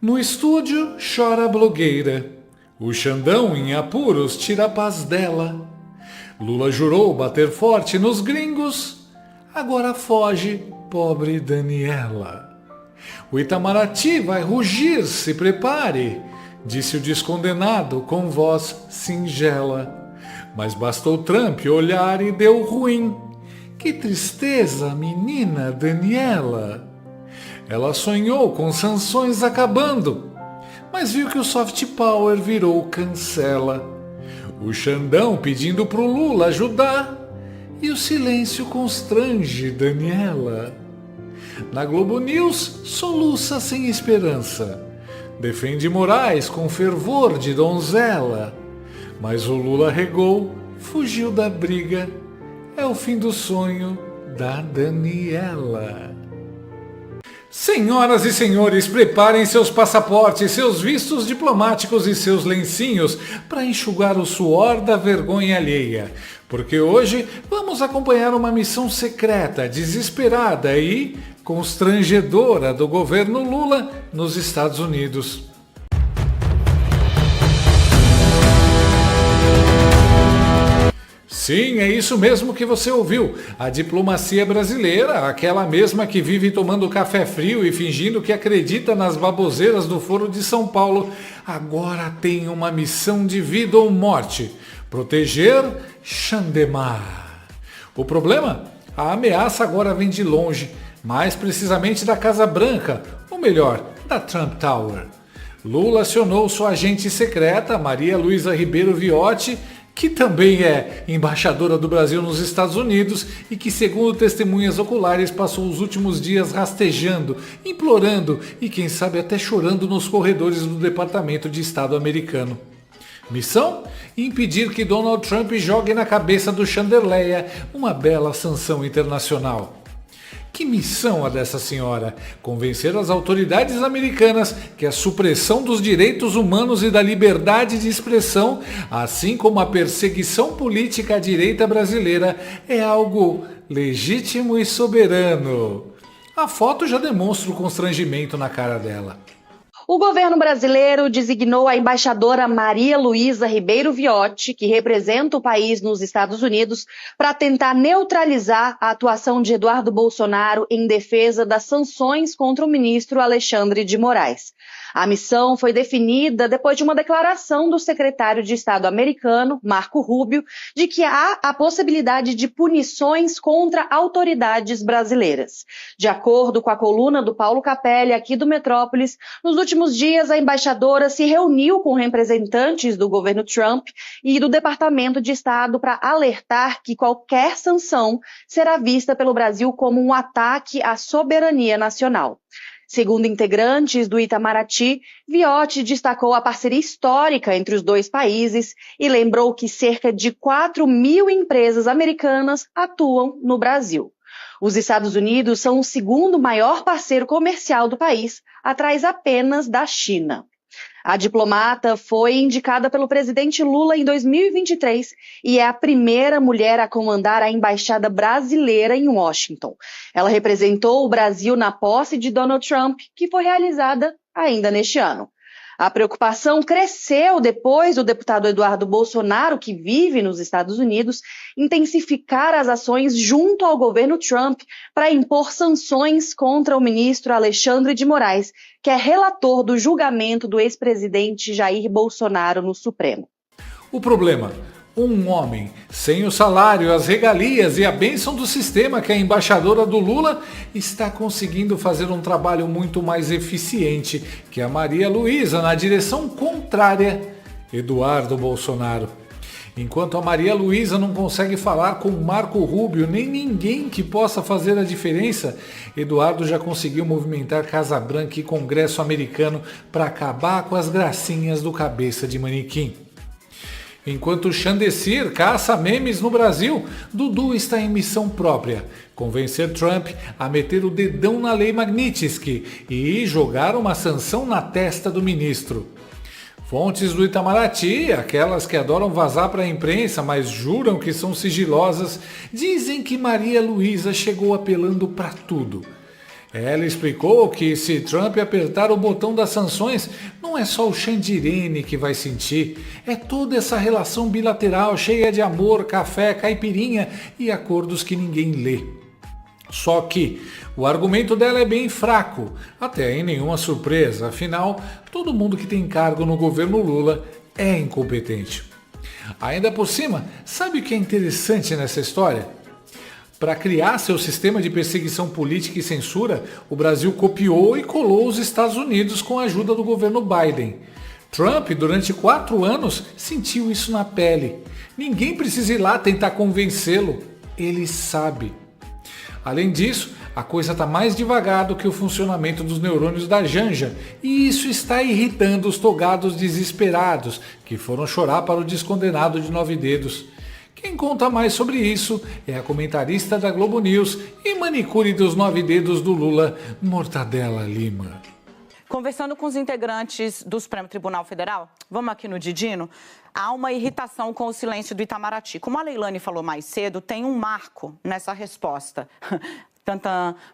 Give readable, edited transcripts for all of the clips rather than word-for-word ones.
No estúdio chora a blogueira. O Xandão, em apuros, tira a paz dela. Lula jurou bater forte nos gringos. Agora foge, pobre Daniela. O Itamaraty vai rugir, se prepare, disse o descondenado com voz singela. Mas bastou Trump olhar e deu ruim. Que tristeza, menina Daniela. Ela sonhou com sanções acabando, mas viu que o soft power virou cancela. O Xandão pedindo pro Lula ajudar, e o silêncio constrange Daniela. Na Globo News, soluça sem esperança. Defende Moraes com fervor de donzela. Mas o Lula regou, fugiu da briga. É o fim do sonho da Daniela. Senhoras e senhores, preparem seus passaportes, seus vistos diplomáticos e seus lencinhos para enxugar o suor da vergonha alheia. Porque hoje vamos acompanhar uma missão secreta, desesperada e constrangedora do governo Lula nos Estados Unidos. Sim, é isso mesmo que você ouviu. A diplomacia brasileira, aquela mesma que vive tomando café frio e fingindo que acredita nas baboseiras do Foro de São Paulo, agora tem uma missão de vida ou morte: proteger Xandemar. O problema? A ameaça agora vem de longe, mais precisamente da Casa Branca, ou melhor, da Trump Tower. Lula acionou sua agente secreta, Maria Luísa Ribeiro Viotti, que também é embaixadora do Brasil nos Estados Unidos e que, segundo testemunhas oculares, passou os últimos dias rastejando, implorando e, quem sabe, até chorando nos corredores do Departamento de Estado americano. Missão? Impedir que Donald Trump jogue na cabeça do Chanderleia uma bela sanção internacional. Que missão a dessa senhora? Convencer as autoridades americanas que a supressão dos direitos humanos e da liberdade de expressão, assim como a perseguição política à direita brasileira, é algo legítimo e soberano. A foto já demonstra o constrangimento na cara dela. O governo brasileiro designou a embaixadora Maria Luísa Ribeiro Viotti, que representa o país nos Estados Unidos, para tentar neutralizar a atuação de Eduardo Bolsonaro em defesa das sanções contra o ministro Alexandre de Moraes. A missão foi definida depois de uma declaração do secretário de Estado americano, Marco Rubio, de que há a possibilidade de punições contra autoridades brasileiras. De acordo com a coluna do Paulo Capelli, aqui do Metrópolis, nos últimos dias a embaixadora se reuniu com representantes do governo Trump e do Departamento de Estado para alertar que qualquer sanção será vista pelo Brasil como um ataque à soberania nacional. Segundo integrantes do Itamaraty, Viotti destacou a parceria histórica entre os dois países e lembrou que cerca de 4.000 empresas americanas atuam no Brasil. Os Estados Unidos são o segundo maior parceiro comercial do país, atrás apenas da China. A diplomata foi indicada pelo presidente Lula em 2023 e é a primeira mulher a comandar a embaixada brasileira em Washington. Ela representou o Brasil na posse de Donald Trump, que foi realizada ainda neste ano. A preocupação cresceu depois do deputado Eduardo Bolsonaro, que vive nos Estados Unidos, intensificar as ações junto ao governo Trump para impor sanções contra o ministro Alexandre de Moraes, que é relator do julgamento do ex-presidente Jair Bolsonaro no Supremo. O problema? Um homem, sem o salário, as regalias e a bênção do sistema que a embaixadora do Lula está conseguindo fazer um trabalho muito mais eficiente que a Maria Luísa na direção contrária, Eduardo Bolsonaro. Enquanto a Maria Luísa não consegue falar com Marco Rubio, nem ninguém que possa fazer a diferença, Eduardo já conseguiu movimentar Casa Branca e Congresso americano para acabar com as gracinhas do cabeça de manequim. Enquanto Xandecir caça memes no Brasil, Dudu está em missão própria: convencer Trump a meter o dedão na lei Magnitsky e jogar uma sanção na testa do ministro. Fontes do Itamaraty, aquelas que adoram vazar para a imprensa, mas juram que são sigilosas, dizem que Maria Luísa chegou apelando para tudo. Ela explicou que se Trump apertar o botão das sanções, não é só o Xandirene que vai sentir, é toda essa relação bilateral cheia de amor, café, caipirinha e acordos que ninguém lê. Só que o argumento dela é bem fraco, até aí nenhuma surpresa, afinal, todo mundo que tem cargo no governo Lula é incompetente. Ainda por cima, sabe o que é interessante nessa história? Para criar seu sistema de perseguição política e censura, o Brasil copiou e colou os Estados Unidos com a ajuda do governo Biden. Trump, durante 4 anos, sentiu isso na pele. Ninguém precisa ir lá tentar convencê-lo. Ele sabe. Além disso, a coisa está mais devagar do que o funcionamento dos neurônios da Janja, e isso está irritando os togados desesperados, que foram chorar para o descondenado de 9 dedos. Quem conta mais sobre isso é a comentarista da Globo News e manicure dos 9 dedos do Lula, Mortadela Lima. Conversando com os integrantes do Supremo Tribunal Federal, vamos aqui no Didino, há uma irritação com o silêncio do Itamaraty. Como a Leilani falou mais cedo, tem um marco nessa resposta.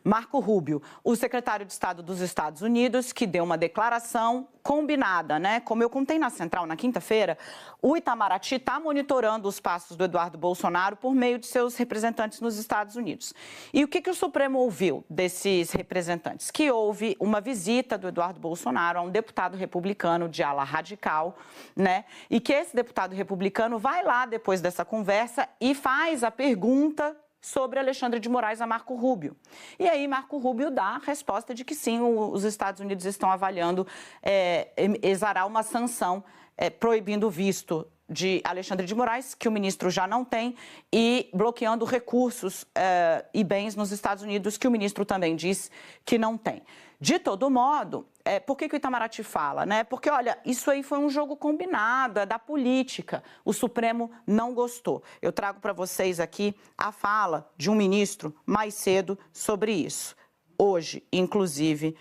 Marco Rubio, o secretário de Estado dos Estados Unidos, que deu uma declaração combinada, né? Como eu contei na Central na quinta-feira, o Itamaraty está monitorando os passos do Eduardo Bolsonaro por meio de seus representantes nos Estados Unidos. E o que o Supremo ouviu desses representantes? Que houve uma visita do Eduardo Bolsonaro a um deputado republicano de ala radical, né? E que esse deputado republicano vai lá depois dessa conversa e faz a pergunta sobre Alexandre de Moraes a Marco Rubio. E aí Marco Rubio dá a resposta de que sim, os Estados Unidos estão avaliando exarar uma sanção proibindo o visto de Alexandre de Moraes, que o ministro já não tem, e bloqueando recursos e bens nos Estados Unidos, que o ministro também diz que não tem. De todo modo, por que o Itamaraty fala, né? Porque, olha, isso aí foi um jogo combinado, é da política. O Supremo não gostou. Eu trago para vocês aqui a fala de um ministro mais cedo sobre isso. Hoje, inclusive,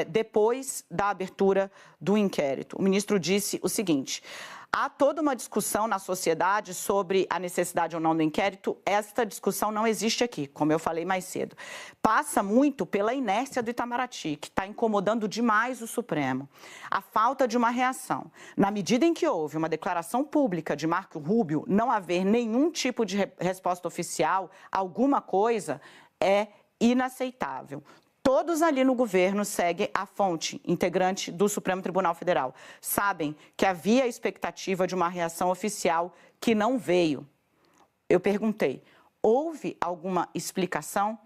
depois da abertura do inquérito. O ministro disse o seguinte: há toda uma discussão na sociedade sobre a necessidade ou não do inquérito. Esta discussão não existe aqui, como eu falei mais cedo. Passa muito pela inércia do Itamaraty, que está incomodando demais o Supremo. A falta de uma reação. Na medida em que houve uma declaração pública de Marco Rubio, não haver nenhum tipo de resposta oficial, alguma coisa, é inaceitável. Todos ali no governo seguem a fonte integrante do Supremo Tribunal Federal. Sabem que havia a expectativa de uma reação oficial que não veio. Eu perguntei, houve alguma explicação?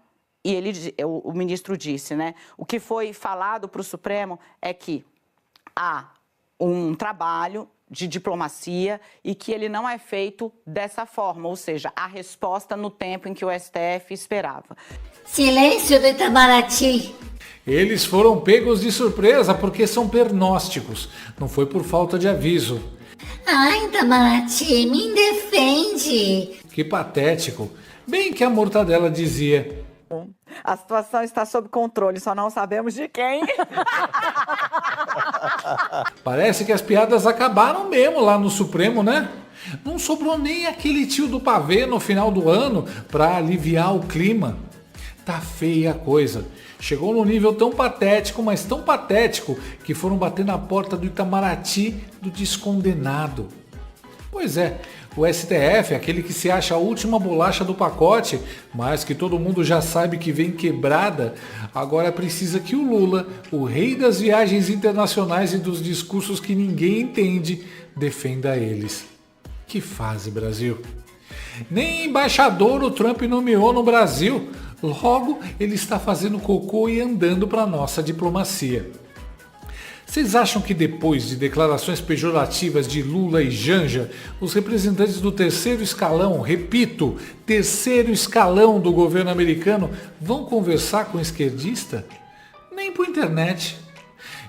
E o ministro disse, né? O que foi falado para o Supremo é que há um trabalho de diplomacia e que ele não é feito dessa forma, ou seja, a resposta no tempo em que o STF esperava. Silêncio do Itamaraty. Eles foram pegos de surpresa porque são pernósticos, não foi por falta de aviso. Ai, Itamaraty, me defende. Que patético, bem que a Mortadela dizia. A situação está sob controle, só não sabemos de quem. Parece que as piadas acabaram mesmo lá no Supremo, né? Não sobrou nem aquele tio do pavê no final do ano para aliviar o clima. Tá feia a coisa. Chegou num nível tão patético, mas tão patético, que foram bater na porta do Itamaraty do descondenado. Pois é, o STF, aquele que se acha a última bolacha do pacote, mas que todo mundo já sabe que vem quebrada, agora precisa que o Lula, o rei das viagens internacionais e dos discursos que ninguém entende, defenda eles. Que fase, Brasil! Nem embaixador o Trump nomeou no Brasil. Logo, ele está fazendo cocô e andando para nossa diplomacia. Vocês acham que depois de declarações pejorativas de Lula e Janja, os representantes do terceiro escalão, repito, terceiro escalão do governo americano, vão conversar com o esquerdista? Nem por internet.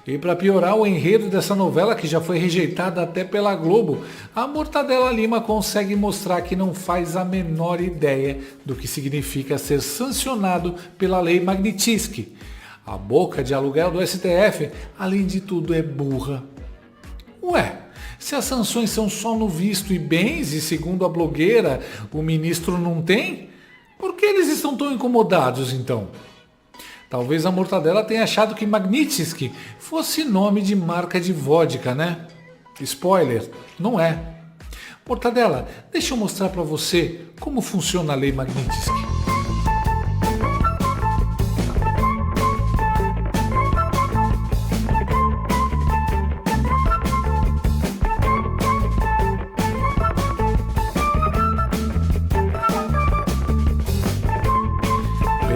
E para piorar o enredo dessa novela, que já foi rejeitada até pela Globo, a Mortadela Lima consegue mostrar que não faz a menor ideia do que significa ser sancionado pela lei Magnitsky. A boca de aluguel do STF, além de tudo, é burra. Ué, se as sanções são só no visto e bens, e segundo a blogueira, o ministro não tem, por que eles estão tão incomodados então? Talvez a Mortadela tenha achado que Magnitsky fosse nome de marca de vodka, né? Spoiler, não é. Mortadela, deixa eu mostrar para você como funciona a lei Magnitsky.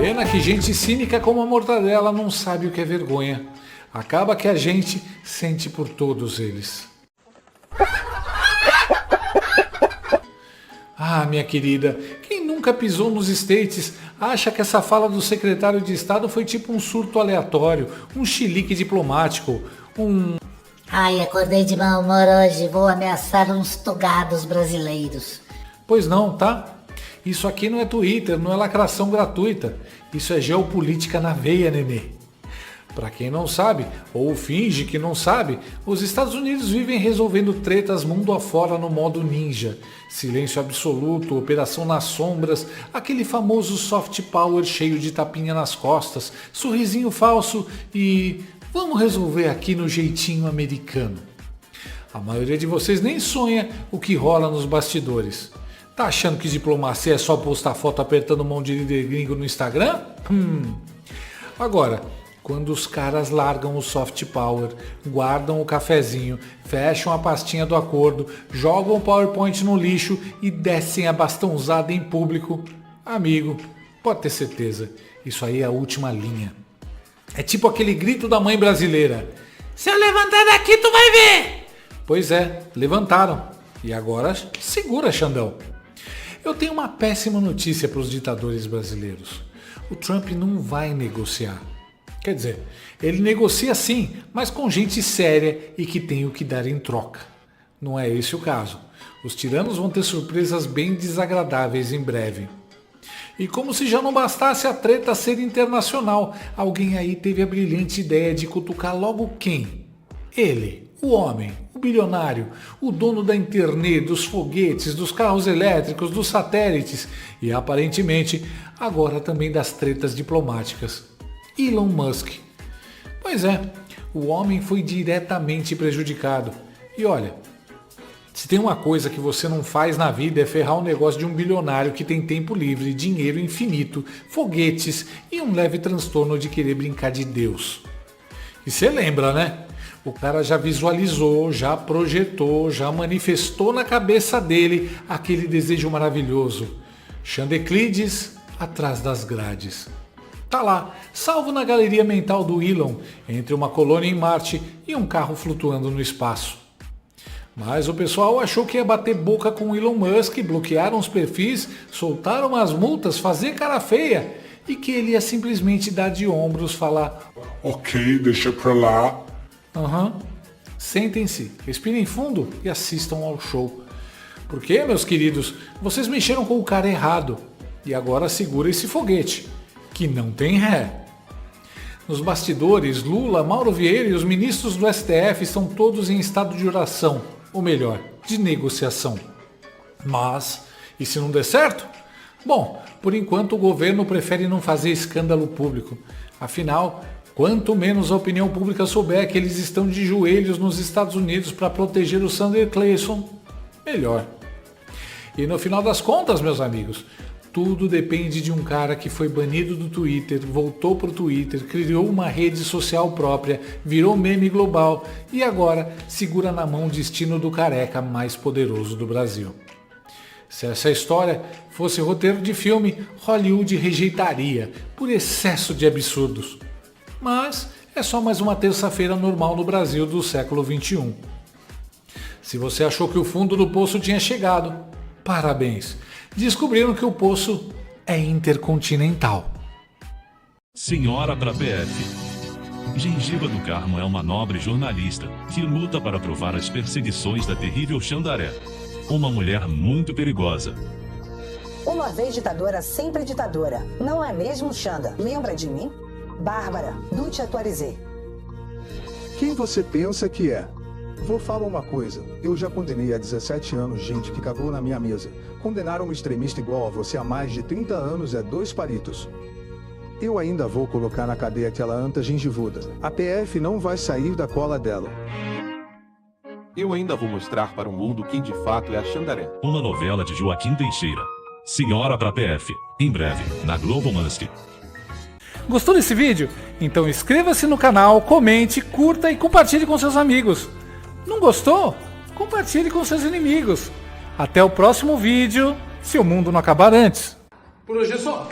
Pena que gente cínica como a Mortadela não sabe o que é vergonha. Acaba que a gente sente por todos eles. Ah, minha querida, quem nunca pisou nos States acha que essa fala do secretário de Estado foi tipo um surto aleatório, um chilique diplomático, Ai, acordei de mau humor hoje, vou ameaçar uns togados brasileiros. Pois não, tá? Isso aqui não é Twitter, não é lacração gratuita. Isso é geopolítica na veia, nenê. Para quem não sabe, ou finge que não sabe, os Estados Unidos vivem resolvendo tretas mundo afora no modo ninja. Silêncio absoluto, operação nas sombras, aquele famoso soft power cheio de tapinha nas costas, sorrisinho falso e... vamos resolver aqui no jeitinho americano. A maioria de vocês nem sonha o que rola nos bastidores. Tá achando que diplomacia é só postar foto apertando mão de líder gringo no Instagram? Agora, quando os caras largam o soft power, guardam o cafezinho, fecham a pastinha do acordo, jogam o PowerPoint no lixo e descem a bastãozada em público, amigo, pode ter certeza, isso aí é a última linha. É tipo aquele grito da mãe brasileira: se eu levantar daqui tu vai ver! Pois é, levantaram. E agora segura, Xandão. Eu tenho uma péssima notícia para os ditadores brasileiros. O Trump não vai negociar. Quer dizer, ele negocia sim, mas com gente séria e que tem o que dar em troca. Não é esse o caso. Os tiranos vão ter surpresas bem desagradáveis em breve. E como se já não bastasse a treta ser internacional, alguém aí teve a brilhante ideia de cutucar logo quem? Ele, o homem, o bilionário, o dono da internet, dos foguetes, dos carros elétricos, dos satélites e aparentemente agora também das tretas diplomáticas. Elon Musk. Pois é, o homem foi diretamente prejudicado. E olha, se tem uma coisa que você não faz na vida é ferrar o negócio de um bilionário que tem tempo livre, dinheiro infinito, foguetes e um leve transtorno de querer brincar de Deus. E você lembra, né? O cara já visualizou, já projetou, já manifestou na cabeça dele aquele desejo maravilhoso. Chandeclides atrás das grades. Tá lá, salvo na galeria mental do Elon, entre uma colônia em Marte e um carro flutuando no espaço. Mas o pessoal achou que ia bater boca com Elon Musk, bloquearam os perfis, soltaram as multas, fazer cara feia e que ele ia simplesmente dar de ombros, falar: ok, deixa pra lá. Sentem-se, respirem fundo e assistam ao show. Porque, meus queridos, vocês mexeram com o cara errado e agora segura esse foguete, que não tem ré. Nos bastidores, Lula, Mauro Vieira e os ministros do STF estão todos em estado de oração, ou melhor, de negociação. Mas, e se não der certo? Bom, por enquanto o governo prefere não fazer escândalo público. Afinal, quanto menos a opinião pública souber que eles estão de joelhos nos Estados Unidos para proteger o Sander Clayson, melhor. E no final das contas, meus amigos, tudo depende de um cara que foi banido do Twitter, voltou pro Twitter, criou uma rede social própria, virou meme global e agora segura na mão o destino do careca mais poderoso do Brasil. Se essa história fosse roteiro de filme, Hollywood rejeitaria por excesso de absurdos. Mas é só mais uma terça-feira normal no Brasil do século XXI. Se você achou que o fundo do poço tinha chegado, parabéns! Descobriram que o poço é intercontinental. Senhora para PF. Gengiva do Carmo é uma nobre jornalista que luta para provar as perseguições da terrível Xandaré. Uma mulher muito perigosa. Uma vez ditadora, sempre ditadora. Não é mesmo, Xanda? Lembra de mim? Bárbara, do Te Atualizei. Quem você pensa que é? Vou falar uma coisa, eu já condenei há 17 anos gente que cagou na minha mesa. Condenar um extremista igual a você há mais de 30 anos é 2 palitos. Eu ainda vou colocar na cadeia aquela anta gengivuda. A PF não vai sair da cola dela. Eu ainda vou mostrar para o mundo quem de fato é a Xandaré. Uma novela de Joaquim Teixeira. Senhora pra PF. Em breve, na Globo Must. Gostou desse vídeo? Então inscreva-se no canal, comente, curta e compartilhe com seus amigos. Não gostou? Compartilhe com seus inimigos. Até o próximo vídeo, se o mundo não acabar antes. Por hoje é só.